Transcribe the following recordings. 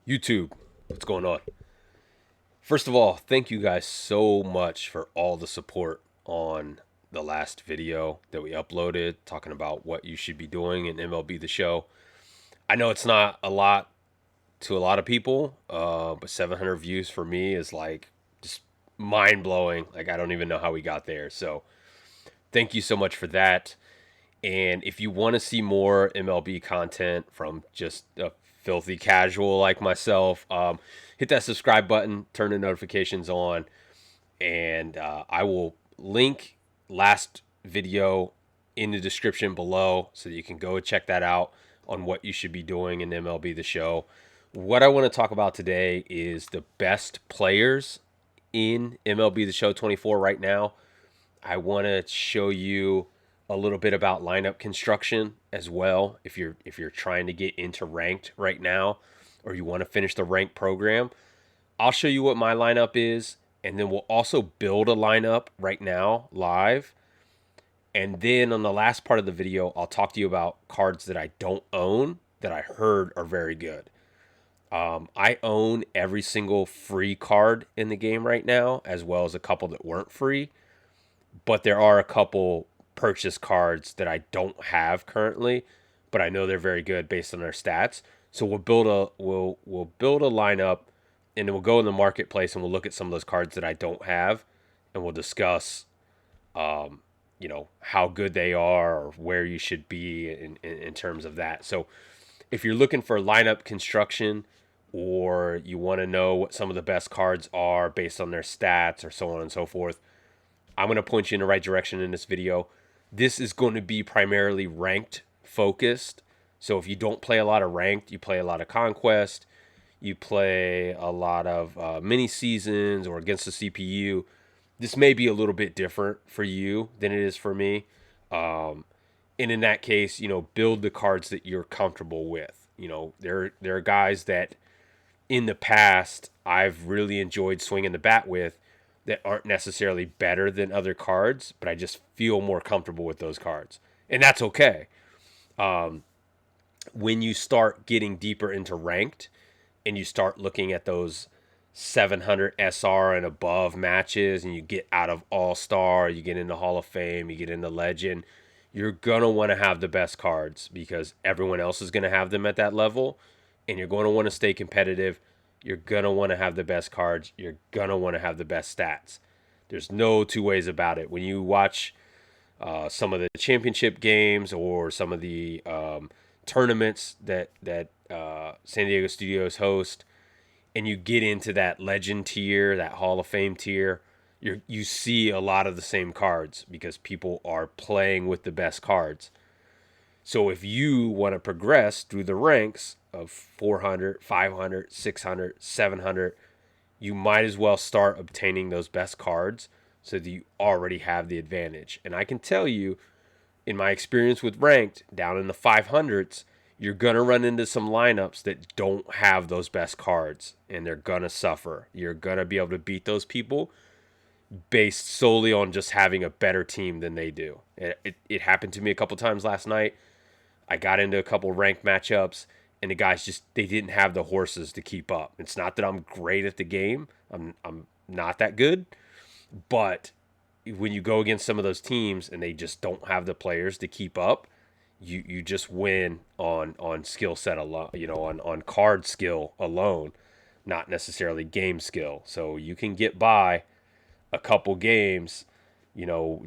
YouTube, what's going on? First of all, thank you guys so much for all the support on the last video that we uploaded talking about what you should be doing in MLB The Show. I know it's not a lot to a lot of people, but 700 views for me is like just mind blowing. Like, I don't even know how we got there. So, thank you so much for that. And if you want to see more MLB content from just a filthy casual like myself, hit that subscribe button, turn the notifications on, and I will link last video in the description below so that you can go check that out on what you should be doing in MLB The Show. What I want to talk about today is the best players in MLB The Show 24 right now. I want to show you a little bit about lineup construction as well. If you're trying to get into ranked right now, or you want to finish the ranked program, I'll show you what my lineup is, and then we'll also build a lineup right now live. And then on the last part of the video, I'll talk to you about cards that I don't own that I heard are very good. I own every single free card in the game right now, as well as a couple that weren't free, but there are a couple purchase cards that I don't have currently, but I know they're very good based on their stats. So we'll build a lineup, and then we'll go in the marketplace and we'll look at some of those cards that I don't have, and we'll discuss how good they are or where you should be in terms of that. So if you're looking for lineup construction, or you want to know what some of the best cards are based on their stats or so on and so forth, I'm going to point you in the right direction in this video. This is going to be primarily ranked focused. So if you don't play a lot of ranked, you play a lot of conquest, you play a lot of mini seasons or against the CPU, this may be a little bit different for you than it is for me. And in that case, build the cards that you're comfortable with. There are guys that in the past I've really enjoyed swinging the bat with that aren't necessarily better than other cards, but I just feel more comfortable with those cards. And that's okay. When you start getting deeper into ranked and you start looking at those 700 SR and above matches, and you get out of All-Star, you get into Hall of Fame, you get into Legend, you're going to want to have the best cards because everyone else is going to have them at that level, and you're going to want to stay competitive. You're going to want to have the best cards. You're going to want to have the best stats. There's no two ways about it. When you watch some of the championship games or some of the tournaments that San Diego Studios host, and you get into that legend tier, that Hall of Fame tier, you see a lot of the same cards because people are playing with the best cards. So if you want to progress through the ranks of 400, 500, 600, 700, you might as well start obtaining those best cards so that you already have the advantage. And I can tell you, in my experience with ranked down in the 500s, you're going to run into some lineups that don't have those best cards, and they're going to suffer. You're going to be able to beat those people based solely on just having a better team than they do. It happened to me a couple times last night. I got into a couple ranked matchups, and the guys they didn't have the horses to keep up. It's not that I'm great at the game. I'm not that good, but when you go against some of those teams and they just don't have the players to keep up, you just win on skill set alone, on card skill alone, not necessarily game skill. So you can get by a couple games,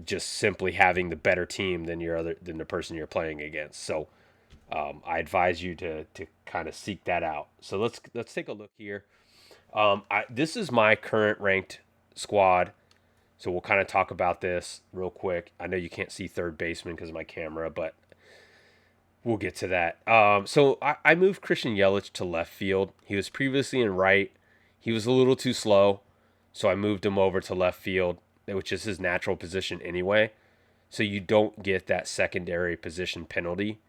just simply having the better team than the person you're playing against. So I advise you to kind of seek that out. So let's take a look here. This is my current ranked squad. So we'll kind of talk about this real quick. I know you can't see third baseman because of my camera, but we'll get to that. So I moved Christian Yelich to left field. He was previously in right. He was a little too slow, so I moved him over to left field, which is his natural position anyway. So you don't get that secondary position penalty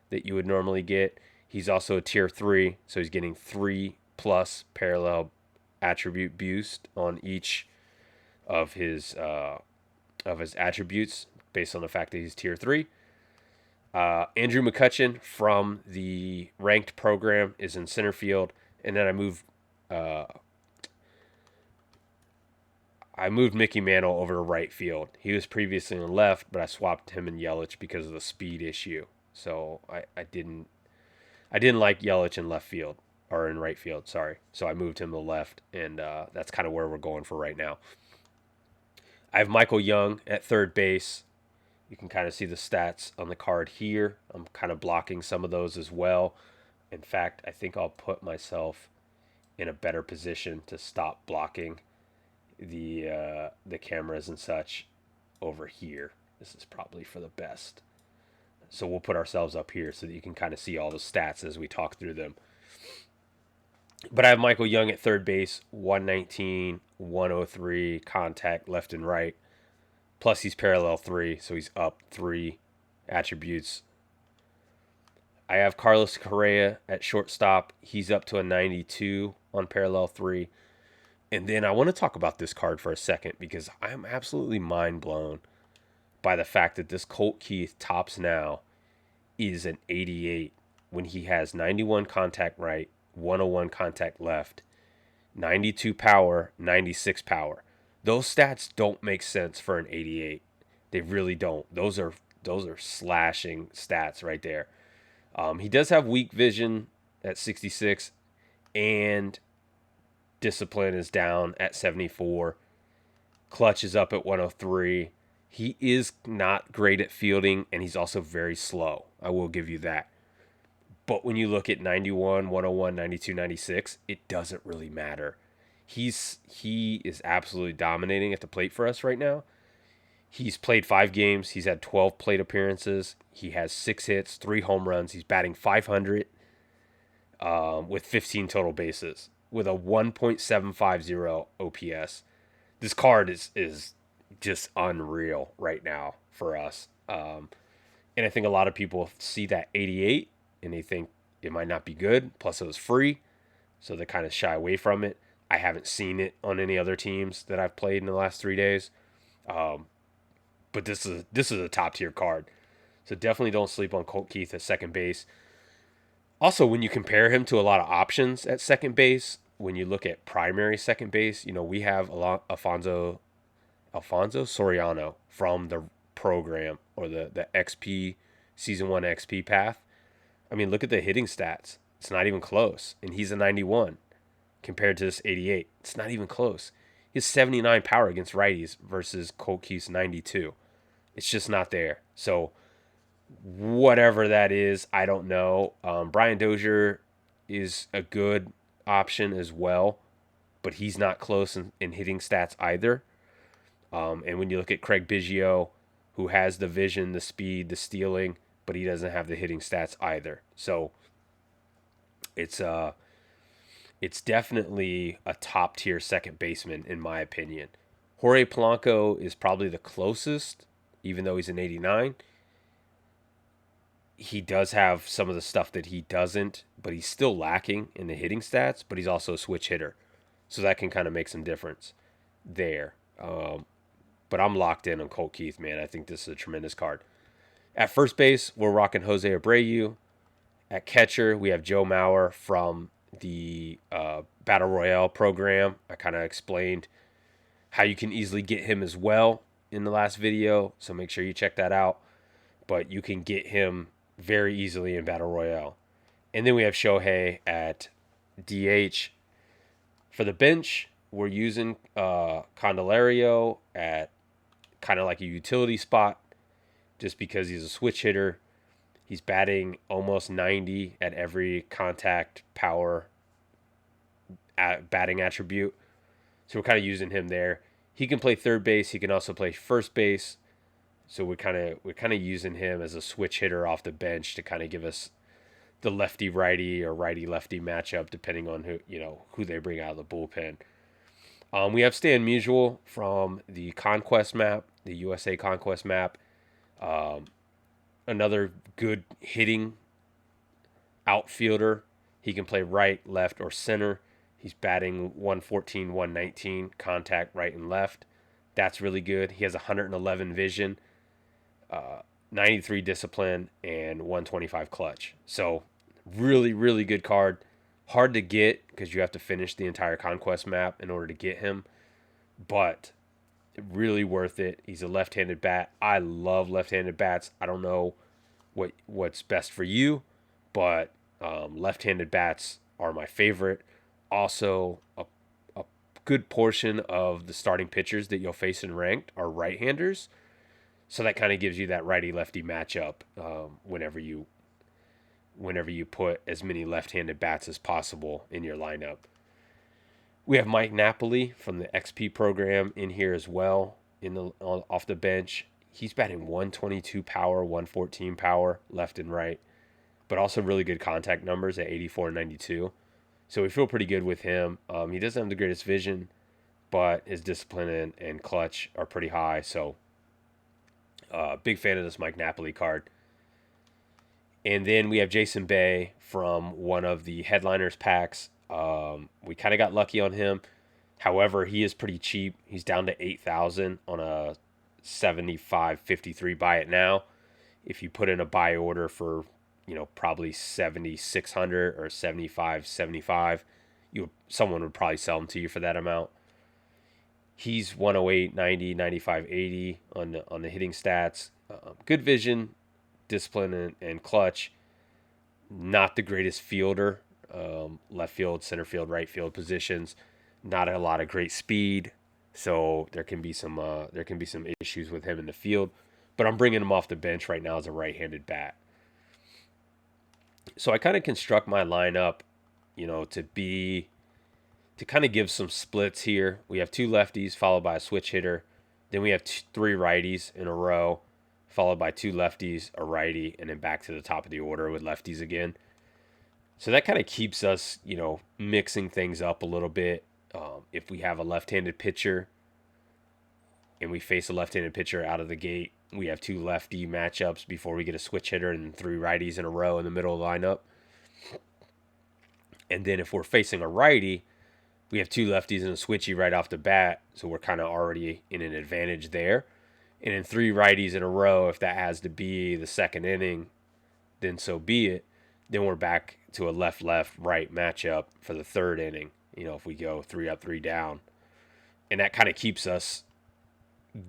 that you would normally get. He's also a tier 3, so he's getting 3 plus parallel attribute boost on each of his attributes based on the fact that he's tier 3. Andrew McCutchen from the ranked program is in center field, And then I moved Mickey Mantle over to right field. He was previously on left, but I swapped him and Yelich because of the speed issue. So I didn't like Yelich in left field or in right field. Sorry. So I moved him to left, and that's kind of where we're going for right now. I have Michael Young at third base. You can kind of see the stats on the card here. I'm kind of blocking some of those as well. In fact, I think I'll put myself in a better position to stop blocking the cameras and such over here. This is probably for the best. So we'll put ourselves up here so that you can kind of see all the stats as we talk through them. But I have Michael Young at third base, 119, 103 contact left and right. Plus he's parallel 3, so he's up 3 attributes. I have Carlos Correa at shortstop. He's up to a 92 on parallel 3. And then I want to talk about this card for a second because I'm absolutely mind blown by the fact that this Colt Keith Topps Now is an 88 when he has 91 contact right, 101 contact left, 92 power, 96 power. Those stats don't make sense for an 88. They really don't. Those are slashing stats right there. He does have weak vision at 66, and discipline is down at 74. Clutch is up at 103. He is not great at fielding, and he's also very slow. I will give you that. But when you look at 91, 101, 92, 96, it doesn't really matter. He is absolutely dominating at the plate for us right now. He's played 5 games. He's had 12 plate appearances. He has 6 hits, 3 home runs. He's batting .500 with 15 total bases with a 1.750 OPS. This card is just unreal right now for us. And I think a lot of people see that 88 and they think it might not be good. Plus it was free, so they kind of shy away from it. I haven't seen it on any other teams that I've played in the last 3 days. But this is a top tier card. So definitely don't sleep on Colt Keith at second base. Also, when you compare him to a lot of options at second base, when you look at primary second base, we have Alfonso Soriano from the program or the XP Season 1 XP path. I mean, look at the hitting stats. It's not even close. And he's a 91 compared to this 88. It's not even close. He has 79 power against righties versus Colt Keith's 92. It's just not there. So whatever that is, I don't know. Brian Dozier is a good option as well, but he's not close in hitting stats either. And when you look at Craig Biggio, who has the vision, the speed, the stealing, but he doesn't have the hitting stats either. So it's definitely a top tier second baseman in my opinion. Jorge Polanco is probably the closest, even though he's an 89. He does have some of the stuff that he doesn't, but he's still lacking in the hitting stats, but he's also a switch hitter. So that can kind of make some difference there. But I'm locked in on Colt Keith, man. I think this is a tremendous card. At first base, we're rocking Jose Abreu. At catcher, we have Joe Mauer from the Battle Royale program. I kind of explained how you can easily get him as well in the last video, so make sure you check that out. But you can get him very easily in Battle Royale. And then we have Shohei at DH. For the bench, we're using Candelario at kind of like a utility spot just because he's a switch hitter. He's batting almost 90 at every contact power batting attribute. So we're kind of using him there. He can play third base. He can also play first base. So we're kind of using him as a switch hitter off the bench to kind of give us the lefty righty or righty lefty matchup depending on who they bring out of the bullpen. We have Stan Musial from the Conquest map, the USA Conquest map. Another good hitting outfielder. He can play right, left, or center. He's batting 114, 119, contact right and left. That's really good. He has 111 vision, 93 discipline, and 125 clutch. So really, really good card. Hard to get because you have to finish the entire conquest map in order to get him, but really worth it. He's a left-handed bat. I love left-handed bats. I don't know what's best for you, but left-handed bats are my favorite. Also, a good portion of the starting pitchers that you'll face in ranked are right-handers, so that kind of gives you that righty-lefty matchup whenever you put as many left-handed bats as possible in your lineup. We have Mike Napoli from the XP program in here as well, off the bench. He's batting 122 power, 114 power, left and right, but also really good contact numbers at 84 and 92. So we feel pretty good with him. He doesn't have the greatest vision, but his discipline and clutch are pretty high. So big fan of this Mike Napoli card. And then we have Jason Bay from one of the headliners packs. We kind of got lucky on him. However, he is pretty cheap. He's down to 8,000 on a 75.53 buy it now. If you put in a buy order for, probably 7,600 or 75.75, someone would probably sell him to you for that amount. He's 108, 90, 95, 80 on the hitting stats. Good vision, discipline, and clutch. Not the greatest fielder. Left field, center field, right field positions. Not a lot of great speed, so there can be some issues with him in the field. But I'm bringing him off the bench right now as a right-handed bat. So I kind of construct my lineup, to kind of give some splits here. We have 2 lefties followed by a switch hitter. Then we have 3 righties in a row, followed by 2 lefties, a righty, and then back to the top of the order with lefties again. So that kind of keeps us, mixing things up a little bit. If we have a left-handed pitcher and we face a left-handed pitcher out of the gate, we have 2 lefty matchups before we get a switch hitter and 3 righties in a row in the middle of the lineup. And then if we're facing a righty, we have 2 lefties and a switchy right off the bat, so we're kind of already in an advantage there. And in 3 righties in a row, if that has to be the second inning, then so be it. Then we're back to a left-right matchup for the third inning, if we go 3 up, 3 down. And that kind of keeps us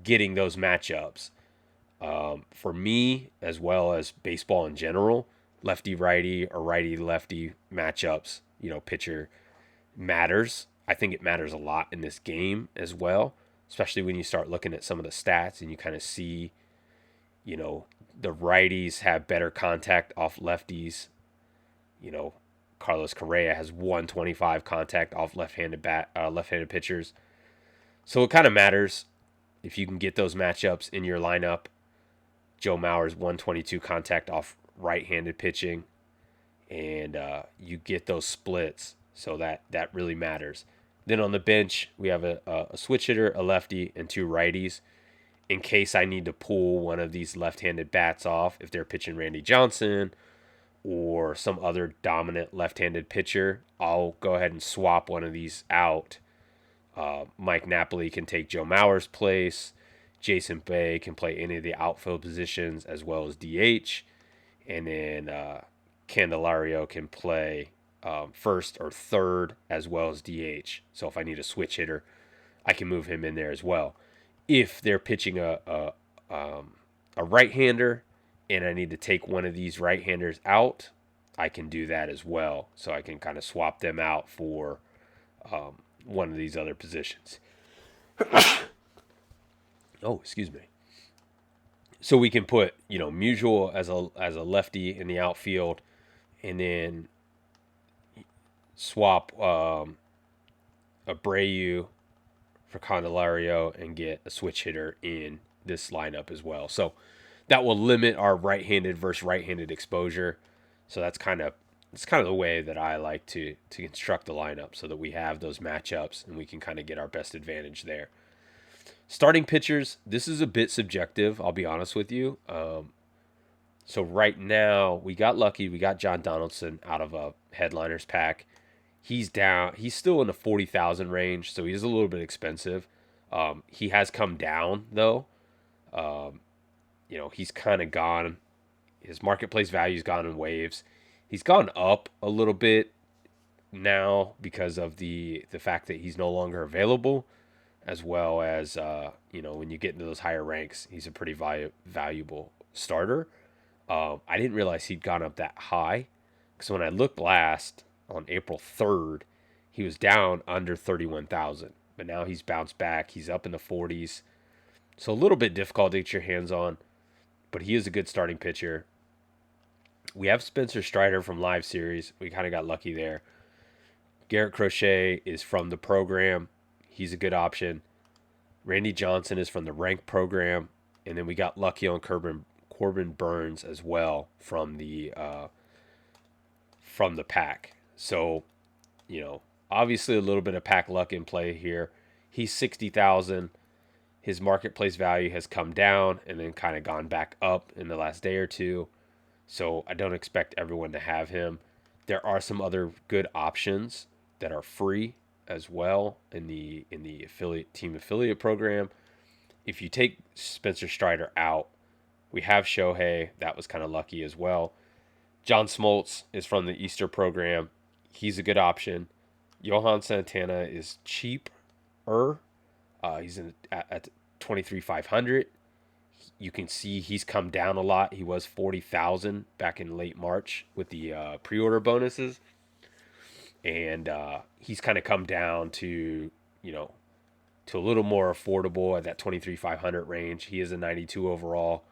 getting those matchups. For me, as well as baseball in general, lefty-righty or righty-lefty matchups, pitcher matters. I think it matters a lot in this game as well, especially when you start looking at some of the stats and you kind of see, the righties have better contact off lefties. Carlos Correa has 125 contact off left-handed pitchers. So it kind of matters if you can get those matchups in your lineup. Joe Mauer's 122 contact off right-handed pitching, and you get those splits. So that really matters. Then on the bench, we have a switch hitter, a lefty, and 2 righties. In case I need to pull one of these left-handed bats off, if they're pitching Randy Johnson or some other dominant left-handed pitcher, I'll go ahead and swap one of these out. Mike Napoli can take Joe Mauer's place. Jason Bay can play any of the outfield positions as well as DH. And then Candelario can play first or third as well as DH. So if I need a switch hitter, I can move him in there as well. If they're pitching a right-hander and I need to take one of these right-handers out, I can do that as well. So I can kind of swap them out for one of these other positions. Oh, excuse me. So we can put, Musial as a lefty in the outfield, and then swap Abreu for Candelario and get a switch hitter in this lineup as well. So that will limit our right-handed versus right-handed exposure. So it's kind of the way that I like to construct the lineup, so that we have those matchups and we can kind of get our best advantage there. Starting pitchers, this is a bit subjective, I'll be honest with you. So right now, we got lucky. We got John Donaldson out of a headliners pack. He's down. He's still in the 40,000 range, so he's a little bit expensive. He has come down, though. He's kind of gone. His marketplace value's gone in waves. He's gone up a little bit now because of the fact that he's no longer available, as well as when you get into those higher ranks, he's a pretty valuable starter. I didn't realize he'd gone up that high because when I looked last on April 3rd, he was down under 31,000. But now he's bounced back. He's up in the 40s. So a little bit difficult to get your hands on, but he is a good starting pitcher. We have Spencer Strider from Live Series. We kind of got lucky there. Garrett Crochet is from the program. He's a good option. Randy Johnson is from the rank program. And then we got lucky on Corbin Burns as well from the pack. So, obviously a little bit of pack luck in play here. He's 60,000. His marketplace value has come down and then kind of gone back up in the last day or two. So I don't expect everyone to have him. There are some other good options that are free as well in the affiliate program. If you take Spencer Strider out, we have Shohei. That was kind of lucky as well. John Smoltz is from the Easter program. He's a good option. Johan Santana is cheaper. He's at 23,500. You can see he's come down a lot. He was 40,000 back in late March with the pre-order bonuses, and he's kind of come down to to a little more affordable at that 23,500 range. He is a 92 overall,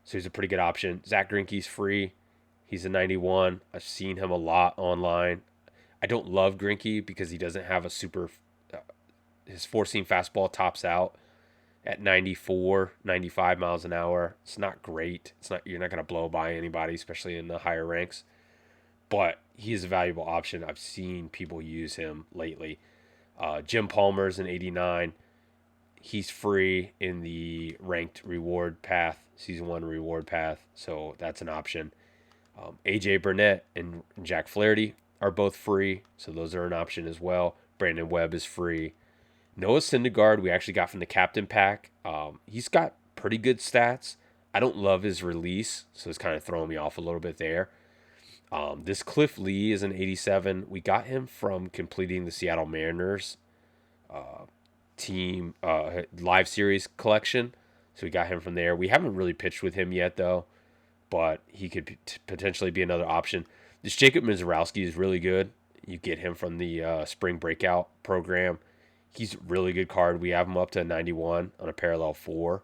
so he's a pretty good option. Zach Greinke's free. He's a 91. I've seen him a lot online. I don't love Greinke because he doesn't have a super. His four-seam fastball tops out at 94, 95 miles an hour. It's not great. You're not going to blow by anybody, especially in the higher ranks. But he is a valuable option. I've seen people use him lately. Jim Palmer's an 89. He's free in the ranked reward path, season 1 reward path. So that's an option. AJ Burnett and Jack Flaherty are both free. So those are an option as well. Brandon Webb is free. Noah Syndergaard, we actually got from the captain pack. He's got pretty good stats. I don't love his release, so it's kind of throwing me off a little bit there. This Cliff Lee is an 87. We got him from completing the Seattle Mariners team live series collection. So we got him from there. We haven't really pitched with him yet, though, but he could potentially be another option. This Jacob Mizorowski is really good. You get him from the spring breakout program. He's a really good card. We have him up to 91 on a parallel 4.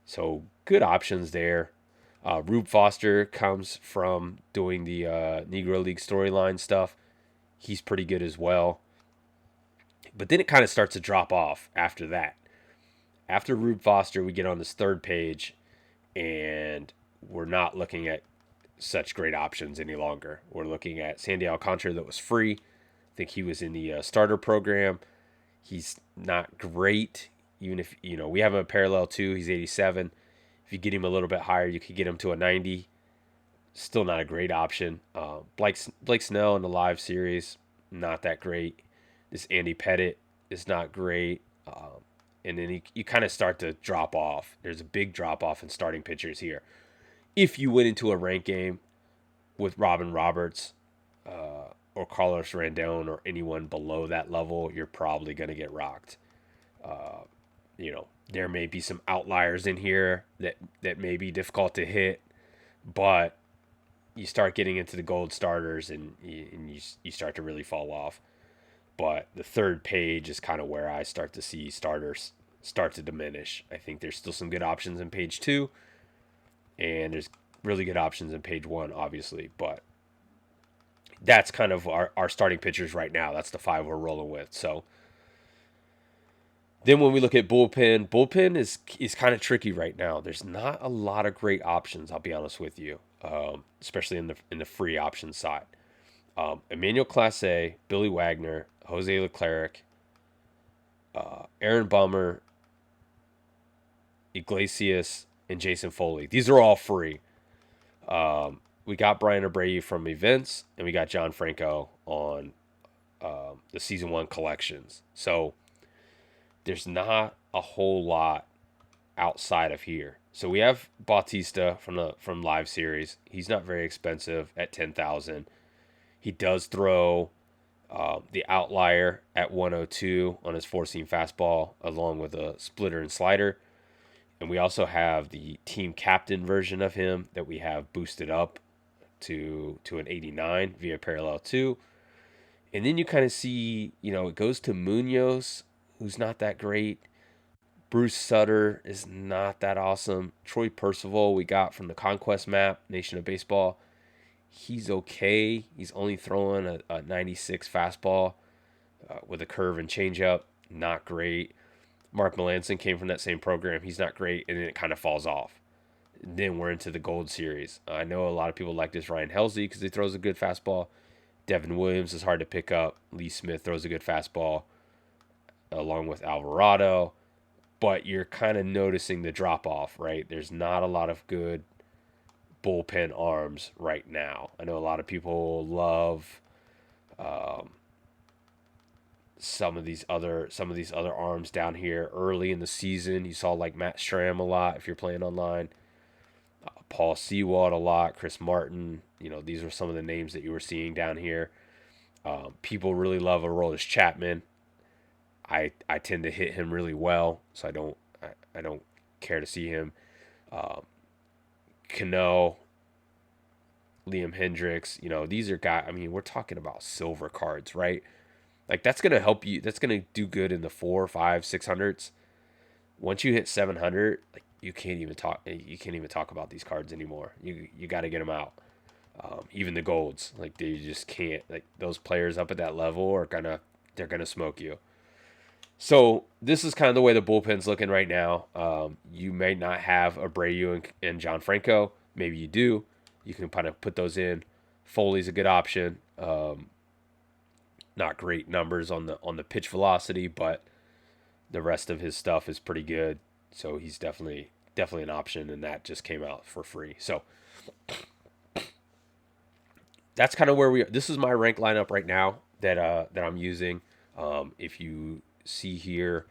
So good options there. Rube Foster comes from doing the Negro League storyline stuff. He's pretty good as well. But then it kind of starts to drop off after that. After Rube Foster, we get on this third page, and we're not looking at such great options any longer. We're looking at Sandy Alcantara that was free. I think he was in the starter program. He's not great, even if, we have him a parallel 2. He's 87. If you get him a little bit higher, you could get him to a 90. Still not a great option. Blake Snell in the live series, not that great. This Andy Pettit is not great. And then you kind of start to drop off. There's a big drop off in starting pitchers here. If you went into a rank game with Robin Roberts or Carlos Randon or anyone below that level, you're probably going to get rocked. There may be some outliers in here that may be difficult to hit, but you start getting into the gold starters and you start to really fall off. But the third page is kind of where I start to see starters start to diminish. I think there's still some good options in page 2, and there's really good options in page 1, obviously, but that's kind of our starting pitchers right now. That's the 5 we're rolling with. So then when we look at bullpen is kind of tricky right now. There's not a lot of great options, I'll be honest with you, especially in the free option side. Emmanuel Clase, Billy Wagner, Jose Leclerc, Aaron Bummer, Iglesias, and Jason Foley. These are all free. We got Brian Abreu from Events, and we got John Franco on the Season 1 collections. So there's not a whole lot outside of here. So we have Bautista from Live Series. He's not very expensive at 10,000. He does throw the outlier at 102 on his four-seam fastball, along with a splitter and slider. And we also have the team captain version of him that we have boosted up to an 89 via parallel 2. And then you kind of see, it goes to Munoz, who's not that great. Bruce Sutter is not that awesome. Troy Percival, we got from the Conquest map, Nation of Baseball. He's okay. He's only throwing a 96 fastball with a curve and changeup. Not great. Mark Melanson came from that same program. He's not great, and then it kind of falls off. Then we're into the Gold Series. I know a lot of people like this Ryan Helsley because he throws a good fastball. Devin Williams is hard to pick up. Lee Smith throws a good fastball, along with Alvarado. But you're kind of noticing the drop off, right? There's not a lot of good bullpen arms right now. I know a lot of people love some of these other arms down here early in the season. You saw like Matt Stram a lot if you're playing online. Paul Sewald a lot, Chris Martin. These are some of the names that you were seeing down here. People really love Aroldis Chapman. I tend to hit him really well, so I don't care to see him. Cano, Liam Hendricks. These are guys. I mean, we're talking about silver cards, right? Like that's gonna help you. That's gonna do good in the 4, 5, 600s. Once you hit 700, like you can't even talk about these cards anymore. You got to get them out. Even the golds, like they just can't. Like those players up at that level they're gonna smoke you. So this is kind of the way the bullpen's looking right now. You may not have Abreu and John Franco. Maybe you do. You can kind of put those in. Foley's a good option. Not great numbers on the pitch velocity, but the rest of his stuff is pretty good. So he's definitely an option, and that just came out for free. So that's kind of where we are. This is my rank lineup right now that I'm using. If you see here,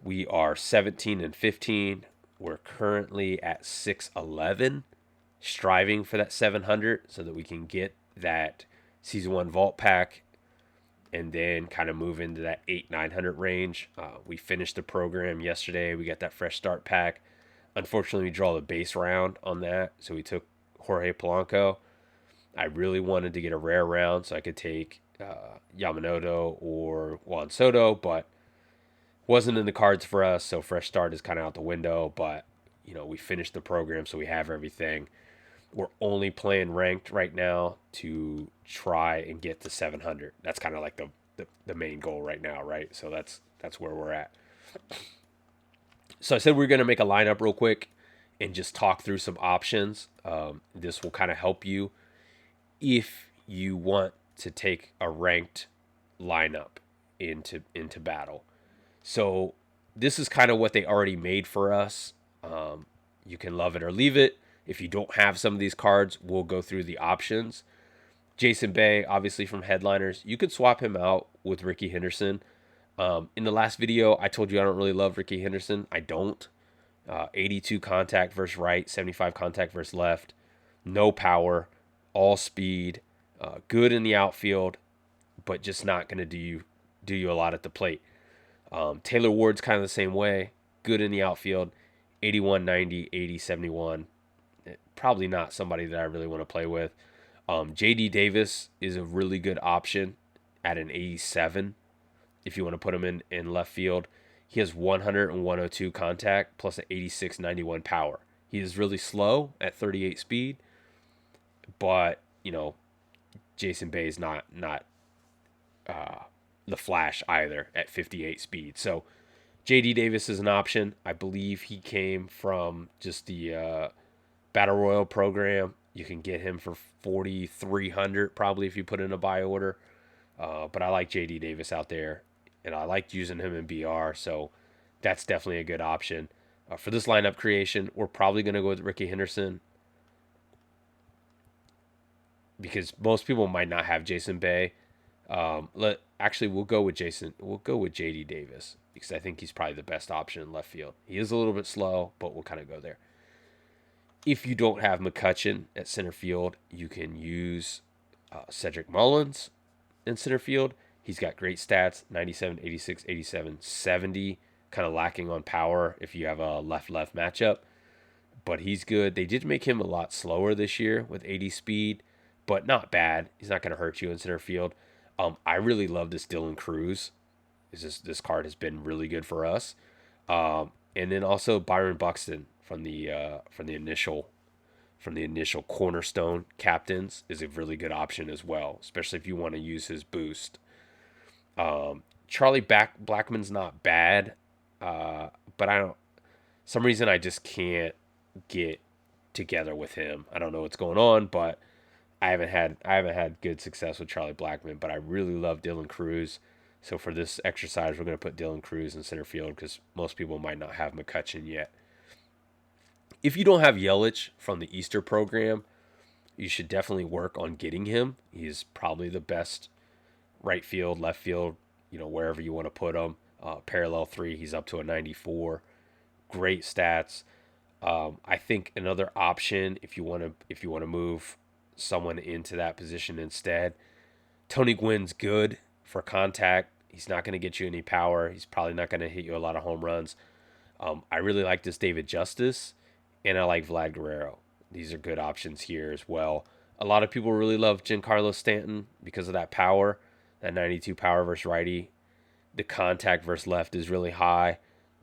we are 17 and 15. We're currently at 611, striving for that 700 so that we can get that season 1 vault pack and then kind of move into that 800-900 range. We finished the program yesterday. We got that fresh start pack. Unfortunately, we draw the base round on that, so we took Jorge Polanco. I really wanted to get a rare round so I could take Yamamoto or Juan Soto, but wasn't in the cards for us, so fresh start is kind of out the window. But we finished the program, so we have everything. We're only playing ranked right now to try and get to 700. That's kind of like the main goal right now, right? So that's where we're at. So I said we're going to make a lineup real quick and just talk through some options. This will kind of help you if you want to take a ranked lineup into battle. So this is kind of what they already made for us. You can love it or leave it. If you don't have some of these cards, we'll go through the options. Jason Bay, obviously from Headliners, you could swap him out with Ricky Henderson. In the last video, I told you I don't really love Ricky Henderson. I don't. 82 contact versus right, 75 contact versus left. No power, all speed, good in the outfield, but just not going to do you a lot at the plate. Taylor Ward's kind of the same way. Good in the outfield, 81, 90, 80, 71. Probably not somebody that I really want to play with. JD Davis is a really good option at an 87 if you want to put him in left field. He has 100 and 102 contact plus an 86, 91 power. He is really slow at 38 speed, but Jason Bay is not the flash either at 58 speed. So JD Davis is an option. I believe he came from just the Battle Royal program. You can get him for 4,300 probably if you put in a buy order. But I like JD Davis out there, and I liked using him in BR, so that's definitely a good option. For this lineup creation, we're probably going to go with Ricky Henderson because most people might not have Jason Bay. We'll go with Jason. We'll go with JD Davis because I think he's probably the best option in left field. He is a little bit slow, but we'll kind of go there. If you don't have McCutchen at center field, you can use Cedric Mullins in center field. He's got great stats, 97, 86, 87, 70, kind of lacking on power if you have a left-left matchup. But he's good. They did make him a lot slower this year with 80 speed, but not bad. He's not going to hurt you in center field. I really love this Dylan Cruz. This card has been really good for us. And then also Byron Buxton from the initial cornerstone captains is a really good option as well, especially if you want to use his boost. Charlie Blackmon's not bad, but I don't. Some reason I just can't get together with him. I don't know what's going on, but I haven't had good success with Charlie Blackmon. But I really love Dylan Cruz. So for this exercise, we're going to put Dylan Cruz in center field because most people might not have McCutchen yet. If you don't have Yelich from the Easter program, you should definitely work on getting him. He's probably the best right field, left field, wherever you want to put him. Parallel 3, he's up to a 94. Great stats. I think another option if you want to move someone into that position instead, Tony Gwynn's good for contact. He's not going to get you any power. He's probably not going to hit you a lot of home runs. I really like this David Justice, and I like Vlad Guerrero. These are good options here as well. A lot of people really love Giancarlo Stanton because of that power, that 92 power versus righty. The contact versus left is really high,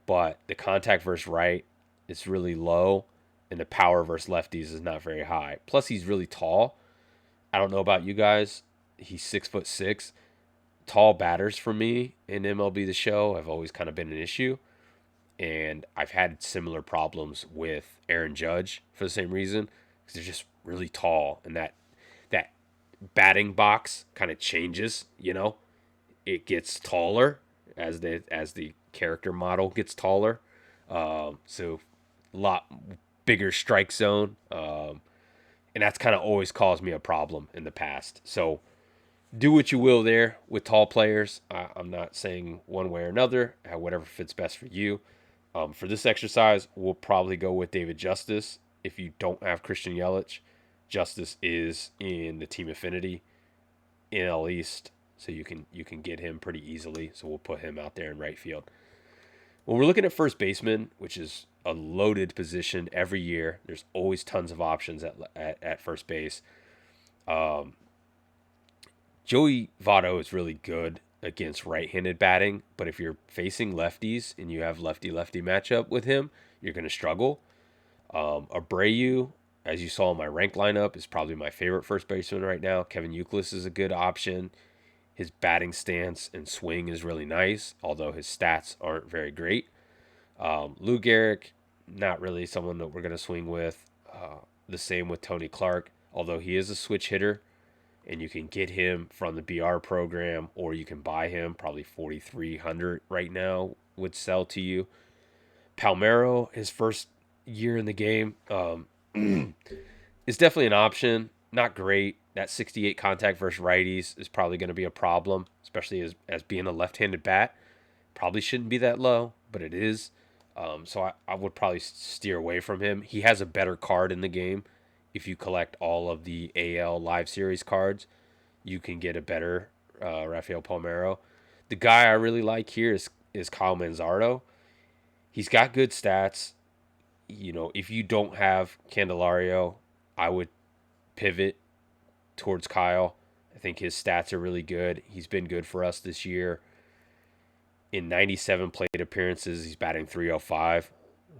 but the contact versus right is really low, and the power versus lefties is not very high. Plus, he's really tall. I don't know about you guys. He's 6'6". Tall batters for me in MLB The Show have always kind of been an issue, and I've had similar problems with Aaron Judge for the same reason because they're just really tall, and that batting box kind of changes. It gets taller as the character model gets taller, so a lot bigger strike zone, and that's kind of always caused me a problem in the past. So do what you will there with tall players. I'm not saying one way or another, whatever fits best for you. For this exercise, we'll probably go with David Justice. If you don't have Christian Yelich, Justice is in the team affinity NL East, so you can get him pretty easily. So we'll put him out there in right field. When we're looking at first baseman, which is a loaded position every year, there's always tons of options at first base. Joey Votto is really good against right-handed batting, but if you're facing lefties and you have lefty-lefty matchup with him, you're going to struggle. Abreu, as you saw in my rank lineup, is probably my favorite first baseman right now. Kevin Youkilis is a good option. His batting stance and swing is really nice, although his stats aren't very great. Lou Gehrig, not really someone that we're going to swing with. The same with Tony Clark, although he is a switch hitter, and you can get him from the BR program, or you can buy him. Probably $4,300 right now would sell to you. Palmeiro, his first year in the game, is definitely an option. Not great. That 68 contact versus righties is probably going to be a problem, especially as being a left-handed bat. Probably shouldn't be that low, but it is. So I would probably steer away from him. He has a better card in the game. If you collect all of the AL Live Series cards, you can get a better Rafael Palmeiro. The guy I really like here is Kyle Manzardo. He's got good stats. If you don't have Candelario, I would pivot towards Kyle. I think his stats are really good. He's been good for us this year. In 97 plate appearances, he's batting .305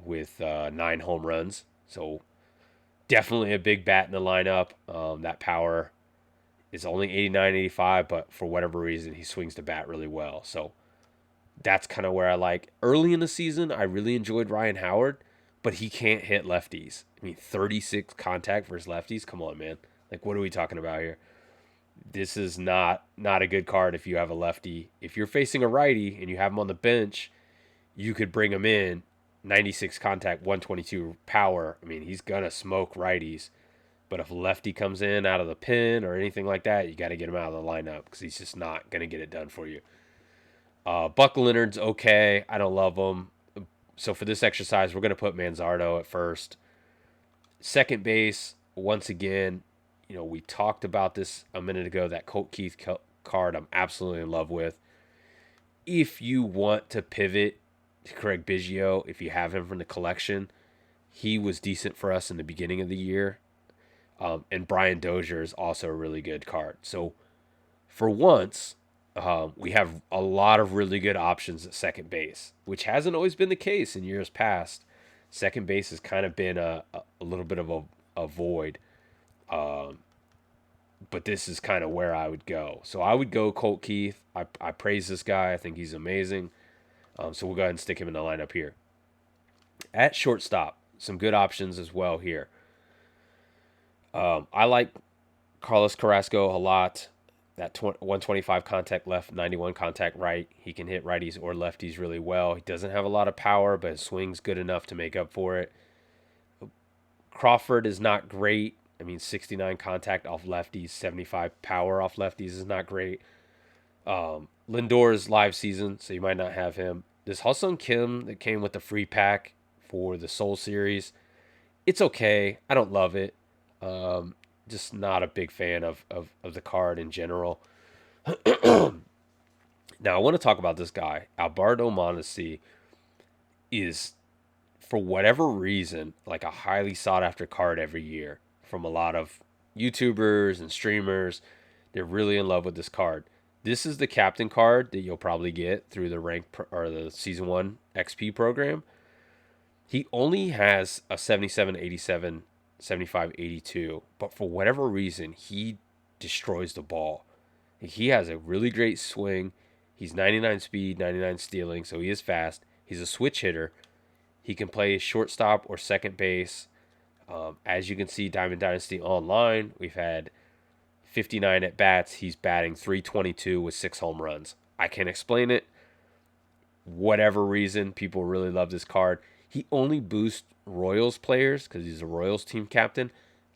with 9 home runs. So definitely a big bat in the lineup. That power is only 89, 85, but for whatever reason, he swings the bat really well. So that's kind of where I like. Early in the season, I really enjoyed Ryan Howard, but he can't hit lefties. 36 contact versus lefties. Come on, man. What are we talking about here? This is not a good card if you have a lefty. If you're facing a righty and you have him on the bench, you could bring him in. 96 contact, 122 power. He's going to smoke righties. But if a lefty comes in out of the pen or anything like that, you got to get him out of the lineup because he's just not going to get it done for you. Buck Leonard's okay. I don't love him. So for this exercise, we're going to put Manzardo at first. Second base, once again, we talked about this a minute ago, that Colt Keith card I'm absolutely in love with. If you want to pivot to Craig Biggio, if you have him from the collection, he was decent for us in the beginning of the year. And Brian Dozier is also a really good card. So for once, we have a lot of really good options at second base, which hasn't always been the case in years past. Second base has kind of been a little bit of a void. Um, but this is kind of where I would go. So I would go Colt Keith. I praise this guy. I think he's amazing. So we'll go ahead and stick him in the lineup here. At shortstop, some good options as well here. I like Carlos Carrasco a lot. That 125 contact left, 91 contact right. He can hit righties or lefties really well. He doesn't have a lot of power, but his swing's good enough to make up for it. Crawford is not great. I mean, 69 contact off lefties, 75 power off lefties is not great. Lindor's live season, so you might not have him. This Ha-Seong Kim that came with the free pack for the Seoul series, it's okay. I don't love it. Just not a big fan of the card in general. Now, I want to talk about this guy. Alberto Mondesi is, for whatever reason, like a highly sought after card every year from a lot of YouTubers and streamers. They're really in love with this card. This is the captain card that you'll probably get through the or the season 1 XP program. He only has a 77, 87, 75, 82, but for whatever reason, he destroys the ball. He has a really great swing. He's 99 speed, 99 stealing, so he is fast. He's a switch hitter. He can play shortstop or second base. As you can see, Diamond Dynasty Online, we've had 59 at bats. He's batting 322 with 6 home runs. I can't explain it. Whatever reason, people really love this card. He only boosts Royals players because he's a Royals team captain.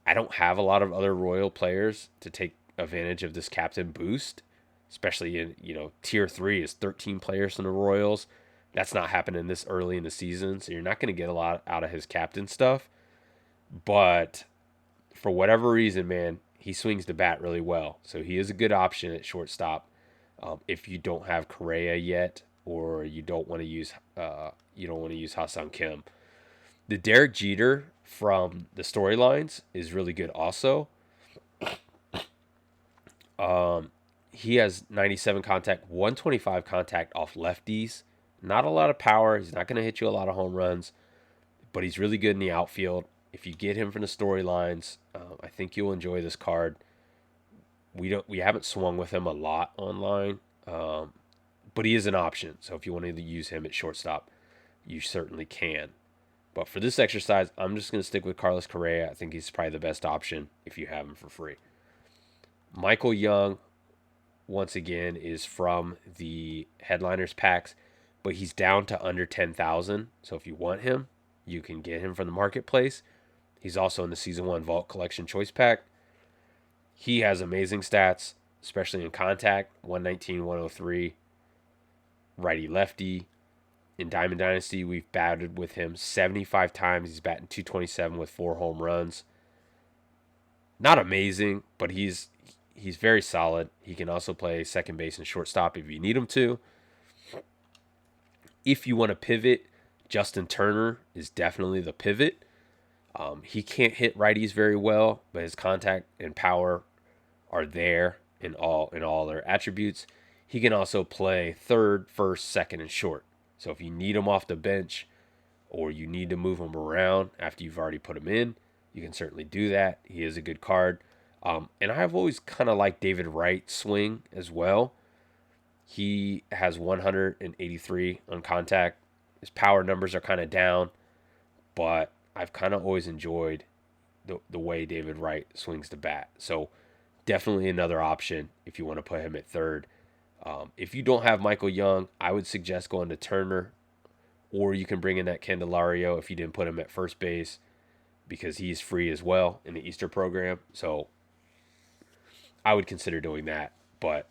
I don't have a lot of other Royal players to take advantage of this captain boost, especially in, tier 3 is 13 players from the Royals. That's not happening this early in the season, so you're not going to get a lot out of his captain stuff. But for whatever reason, man, he swings the bat really well. So he is a good option at shortstop if you don't have Correa yet, or you don't want to use Ha-Seong Kim. The Derek Jeter from the storylines is really good also. He has 97 contact, 125 contact off lefties. Not a lot of power. He's not going to hit you a lot of home runs, but he's really good in the outfield. If you get him from the storylines, I think you'll enjoy this card. We haven't swung with him a lot online, but he is an option. So if you want to use him at shortstop, you certainly can. But for this exercise, I'm just going to stick with Carlos Correa. I think he's probably the best option if you have him for free. Michael Young, once again, is from the Headliners packs, but he's down to under 10,000. So if you want him, you can get him from the marketplace. He's also in the Season 1 Vault Collection Choice Pack. He has amazing stats, especially in contact, 119, 103, righty-lefty. In Diamond Dynasty, we've batted with him 75 times. He's batting 227 with 4 home runs. Not amazing, but he's very solid. He can also play second base and shortstop if you need him to. If you want to pivot, Justin Turner is definitely the pivot. He can't hit righties very well, but his contact and power are there in all their attributes. He can also play third, first, second, and short. So if you need him off the bench or you need to move him around after you've already put him in, you can certainly do that. He is a good card. And I've always kind of liked David Wright's swing as well. He has 183 on contact. His power numbers are kind of down, but I've kind of always enjoyed the way David Wright swings the bat. So definitely another option if you want to put him at third. If you don't have Michael Young, I would suggest going to Turner, or you can bring in that Candelario if you didn't put him at first base, because he's free as well in the Easter program. So I would consider doing that. But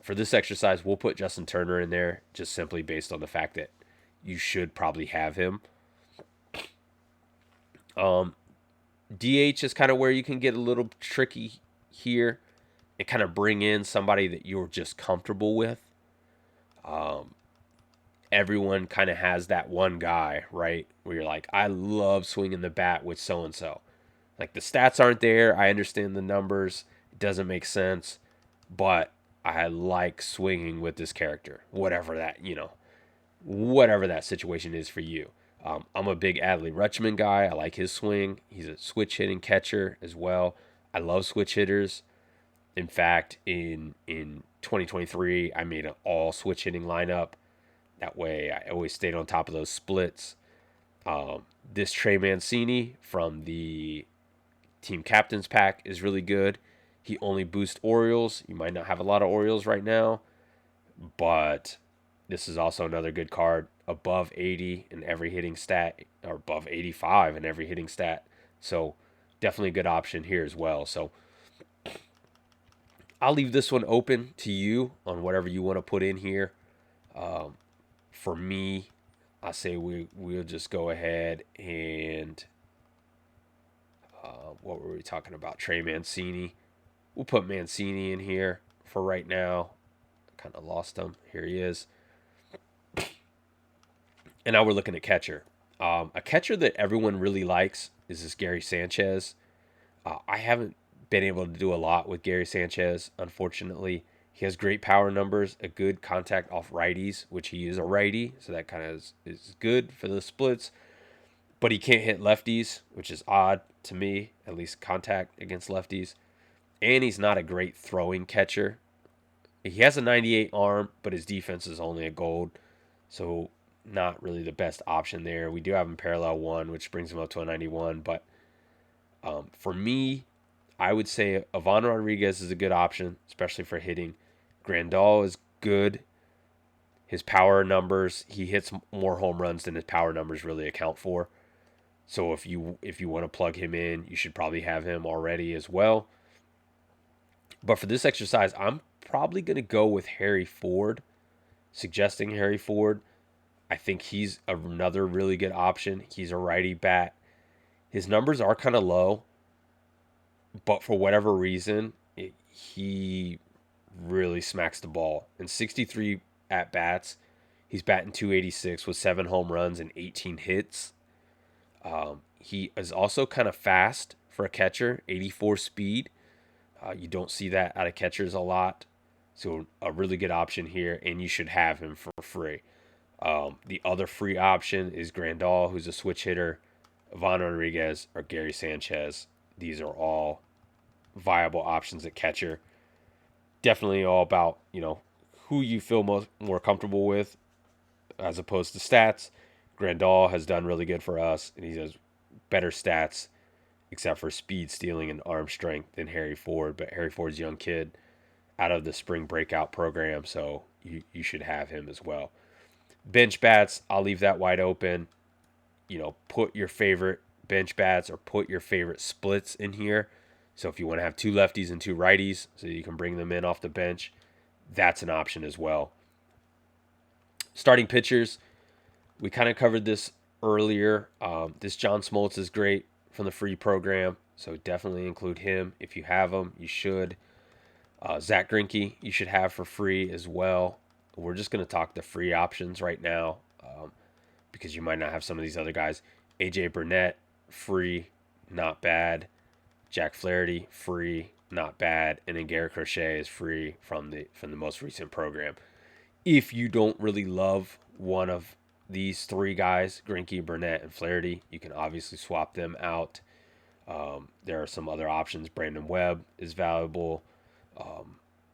for this exercise, we'll put Justin Turner in there just simply based on the fact that you should probably have him. DH is kind of where you can get a little tricky here. and kind of bring in somebody that you're just comfortable with. Everyone kind of has that one guy, right? Where you're like, I love swinging the bat with so and so. Like the stats aren't there. I understand the numbers. It doesn't make sense, but I like swinging with this character, whatever that situation is for you. I'm a big Adley Rutschman guy. I like his swing. He's a switch hitting catcher as well. I love switch hitters. In fact, in 2023, I made an all switch hitting lineup. That way, I always stayed on top of those splits. This Trey Mancini from the team captains pack is really good. He only boosts Orioles. You might not have a lot of Orioles right now, but this is also another good card. Above 80 in every hitting stat, or above 85 in every hitting stat. So definitely a good option here as well. So I'll leave this one open to you on whatever you want to put in here. For me, I say we'll just go ahead and what were we talking about? Trey Mancini. We'll put Mancini in here for right now. Kind of lost him. Here he is. And now we're looking at catcher. A catcher that everyone really likes is this Gary Sanchez. I haven't been able to do a lot with Gary Sanchez, unfortunately. He has great power numbers, a good contact off righties, which he is a righty, so that kind of is good for the splits. But he can't hit lefties, which is odd to me, at least contact against lefties. And he's not a great throwing catcher. He has a 98 arm, but his defense is only a gold, so not really the best option there. We do have him parallel 1, which brings him up to a 91, but for me, I would say Ivan Rodriguez is a good option, especially for hitting. Grandal is good. His power numbers, he hits more home runs than his power numbers really account for. So if you want to plug him in, you should probably have him already as well. But for this exercise, I'm probably going to go with Harry Ford, suggesting Harry Ford. I think he's another really good option. He's a righty bat. His numbers are kind of low, but for whatever reason, he really smacks the ball. In 63 at-bats, he's batting 286 with 7 home runs and 18 hits. He is also kind of fast for a catcher, 84 speed. You don't see that out of catchers a lot. So a really good option here, and you should have him for free. The other free option is Grandal, who's a switch hitter, Ivan Rodriguez, or Gary Sanchez. These are all viable options at catcher. Definitely all about, who you feel more comfortable with as opposed to stats. Grandal has done really good for us, and he has better stats except for speed, stealing, and arm strength than Harry Ford. But Harry Ford's a young kid out of the spring breakout program, so you should have him as well. Bench bats, I'll leave that wide open. Put your favorite bench bats or put your favorite splits in here. So if you want to have 2 lefties and 2 righties so you can bring them in off the bench, that's an option as well. Starting pitchers, we kind of covered this earlier. This John Smoltz is great from the free program, so definitely include him. If you have him, you should. Zach Greinke, you should have for free as well. We're just going to talk the free options right now because you might not have some of these other guys. AJ Burnett, free, not bad. Jack Flaherty, free, not bad. And then Garrett Crochet is free from the most recent program. If you don't really love one of these 3 guys, Greinke, Burnett, and Flaherty, you can obviously swap them out. There are some other options. Brandon Webb is valuable.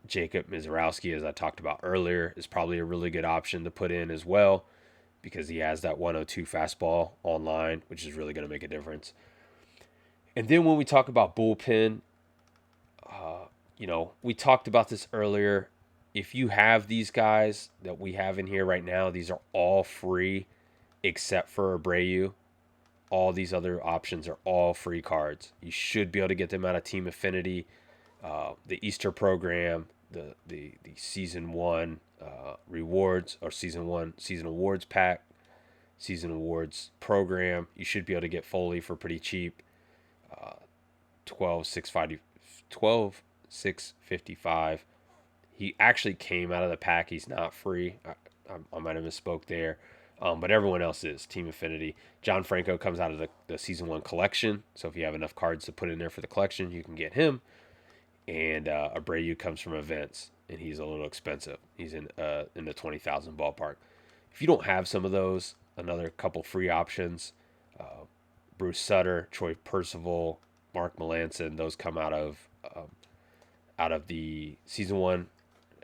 Jacob Mizorowski, as I talked about earlier, is probably a really good option to put in as well because he has that 102 fastball online, which is really going to make a difference. And then when we talk about bullpen, we talked about this earlier. If you have these guys that we have in here right now, these are all free except for Abreu. All these other options are all free cards. You should be able to get them out of Team Affinity, the Easter program, the season 1 rewards or season 1 season awards pack, season awards program. You should be able to get Foley for pretty cheap. 12 655. He actually came out of the pack. He's not free. I might have misspoke there. But everyone else is Team Affinity. John Franco comes out of the Season 1 collection. So if you have enough cards to put in there for the collection, you can get him. And Abreu comes from events, and he's a little expensive. He's in the 20,000 ballpark. If you don't have some of those, another couple free options. Bruce Sutter, Troy Percival, Mark Melanson. Those come out of the Season 1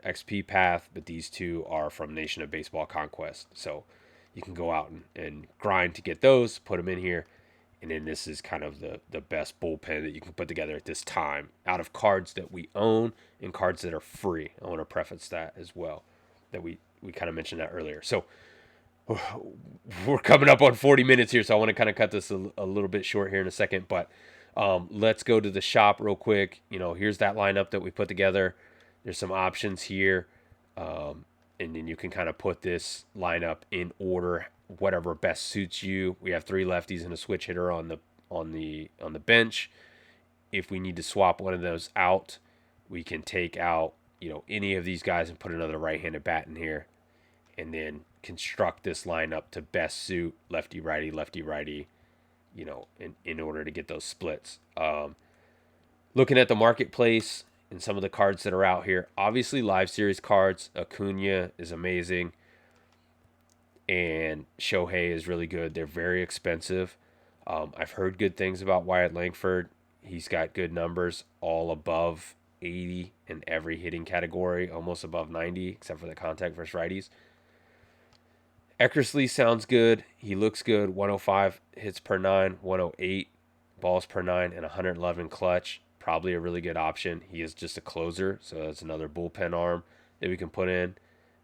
XP path, but these two are from Nation of Baseball Conquest. So you can go out and grind to get those, put them in here, and then this is kind of the best bullpen that you can put together at this time out of cards that we own and cards that are free. I want to preface that as well, that we kind of mentioned that earlier. So we're coming up on 40 minutes here, so I want to kind of cut this a little bit short here in a second, but let's go to the shop real quick. Here's that lineup that we put together. There's some options here, and then you can kind of put this lineup in order, whatever best suits you. We have 3 lefties and a switch hitter on the bench. If we need to swap one of those out, we can take out any of these guys and put another right-handed bat in here, and then construct this lineup to best suit lefty righty, in order to get those splits. Looking at the marketplace and some of the cards that are out here, obviously live series cards. Acuna is amazing, and Shohei is really good. They're very expensive. I've heard good things about Wyatt Langford. He's got good numbers, all above 80 in every hitting category, almost above 90, except for the contact versus righties. Eckersley sounds good. He looks good. 105 hits per 9, 108 balls per 9, and 111 clutch. Probably a really good option. He is just a closer, so that's another bullpen arm that we can put in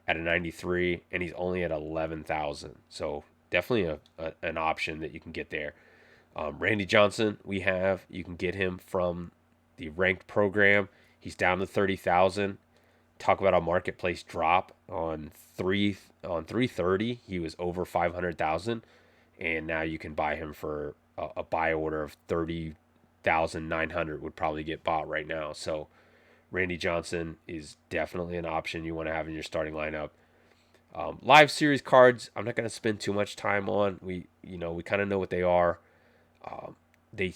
at a 93, and he's only at 11,000. So definitely an option that you can get there. Randy Johnson, you can get him from the ranked program. He's down to 30,000. Talk about a marketplace drop on 330. He was over 500,000, and now you can buy him for a buy order of 30,900 would probably get bought right now. So Randy Johnson is definitely an option you want to have in your starting lineup. Live series cards, I'm not going to spend too much time on. We kind of know what they are. They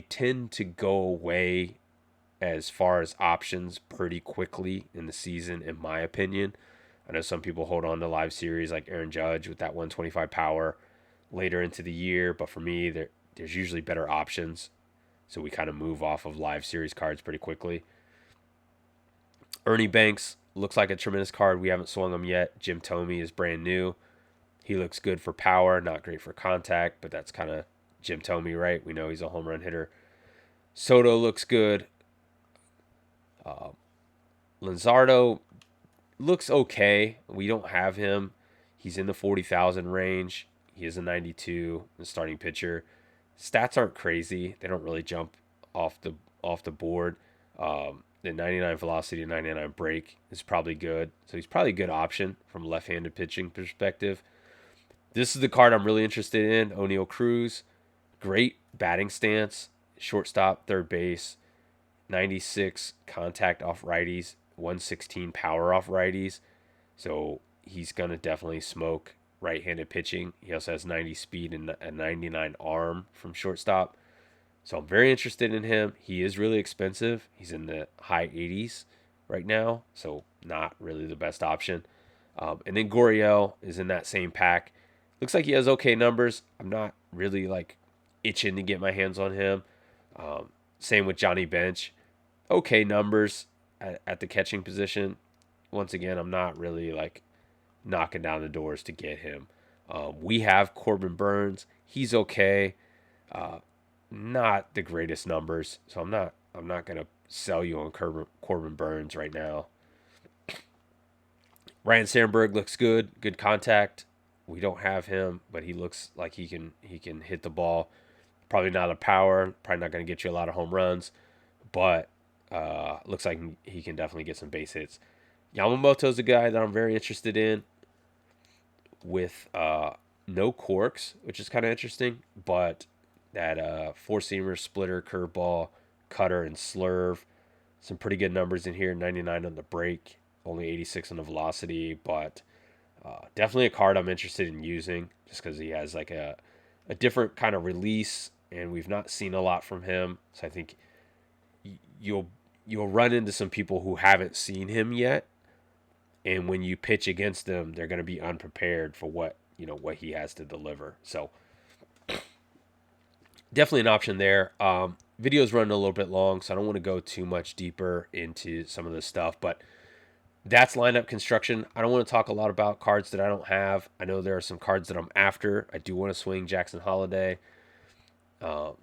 tend to go away as far as options pretty quickly in the season, in my opinion. I know some people hold on to live series like Aaron Judge with that 125 power later into the year, but for me, there's usually better options. So we kind of move off of live series cards pretty quickly. Ernie Banks looks like a tremendous card. We haven't swung him yet. Jim Thome is brand new. He looks good for power, not great for contact, but that's kind of Jim Thome, right? We know he's a home run hitter. Soto looks good. Luzardo looks okay. We don't have him. He's in the 40,000 range. He is a 92, the starting pitcher. Stats aren't crazy. They don't really jump off the board. The 99 velocity and 99 break is probably good. So he's probably a good option from a left-handed pitching perspective. This is the card I'm really interested in. O'Neal Cruz. Great batting stance. Shortstop, third base. 96 contact off righties. 116 power off righties. So he's going to definitely smoke right-handed pitching. He also has 90 speed and a 99 arm from shortstop. So I'm very interested in him. He is really expensive. He's in the high 80s right now, so not really the best option. And then Gurriel is in that same pack. Looks like he has okay numbers. I'm not really itching to get my hands on him. Same with Johnny Bench. Okay numbers at the catching position. Once again, I'm not really knocking down the doors to get him. We have Corbin Burns. He's okay. Not the greatest numbers, so I'm not gonna sell you on Corbin Burns right now. Ryan Sandberg looks good contact. We don't have him, but he looks like he can hit the ball. Probably not a power. Probably not gonna get you a lot of home runs, but looks like he can definitely get some base hits. Yamamoto's a guy that I'm very interested in with no corks, which is kind of interesting, but that four-seamer, splitter, curveball, cutter, and slurve. Some pretty good numbers in here. 99 on the break, only 86 on the velocity, but definitely a card I'm interested in using just because he has like a different kind of release, and we've not seen a lot from him. So I think you'll you'll run into some people who haven't seen him yet, and when you pitch against them, they're going to be unprepared for what he has to deliver. So definitely an option there. Video's running a little bit long, so I don't want to go too much deeper into some of this stuff, but that's lineup construction. I don't want to talk a lot about cards that I don't have. I know there are some cards that I'm after. I do want to swing Jackson Holiday.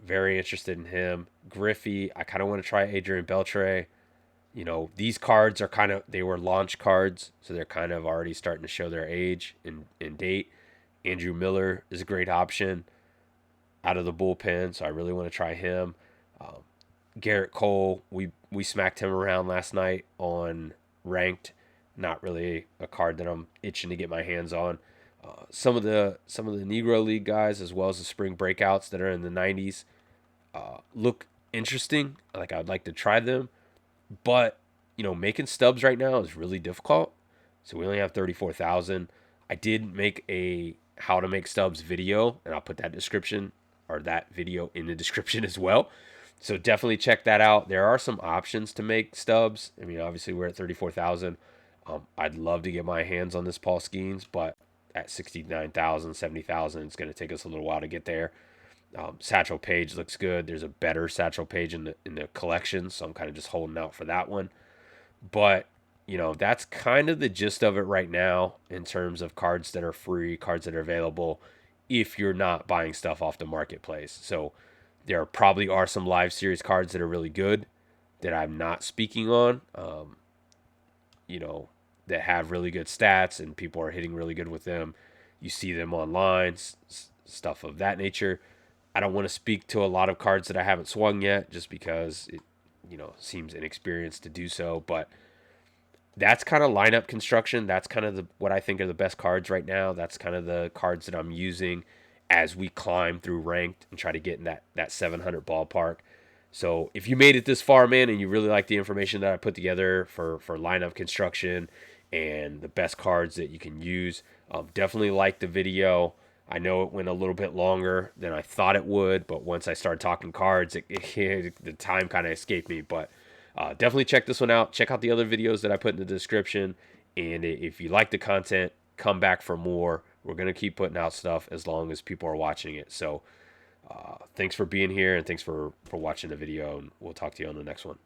Very interested in him. Griffey, I kind of want to try Adrian Beltre. These cards are they were launch cards, so they're kind of already starting to show their age and date. Andrew Miller is a great option out of the bullpen, so I really want to try him. Garrett Cole, we smacked him around last night on ranked. Not really a card that I'm itching to get my hands on. Some of the Negro League guys, as well as the spring breakouts that are in the 90s, look interesting. Like, I'd like to try them, but making stubs right now is really difficult. So we only have 34,000. I did make a how to make stubs video, and I'll put that video in the description as well. So definitely check that out. There are some options to make stubs. I mean, obviously we're at 34,000. I'd love to get my hands on this Paul Skeens, but at 69,000, 70,000, it's going to take us a little while to get there. Satchel Paige looks good. There's a better Satchel Paige in the collection, so I'm kind of just holding out for that one. But that's kind of the gist of it right now in terms of cards that are free, cards that are available if you're not buying stuff off the marketplace. So there probably are some live series cards that are really good that I'm not speaking on, that have really good stats and people are hitting really good with them. You see them online, stuff of that nature. I don't want to speak to a lot of cards that I haven't swung yet just because it, seems inexperienced to do so. But that's kind of lineup construction. That's kind of what I think are the best cards right now. That's kind of the cards that I'm using as we climb through ranked and try to get in that 700 ballpark. So if you made it this far, man, and you really like the information that I put together for lineup construction and the best cards that you can use, definitely like the video. I know it went a little bit longer than I thought it would, but once I started talking cards, the time kind of escaped me. But definitely check this one out. Check out the other videos that I put in the description. And if you like the content, come back for more. We're going to keep putting out stuff as long as people are watching it. So thanks for being here, and thanks for watching the video, and we'll talk to you on the next one.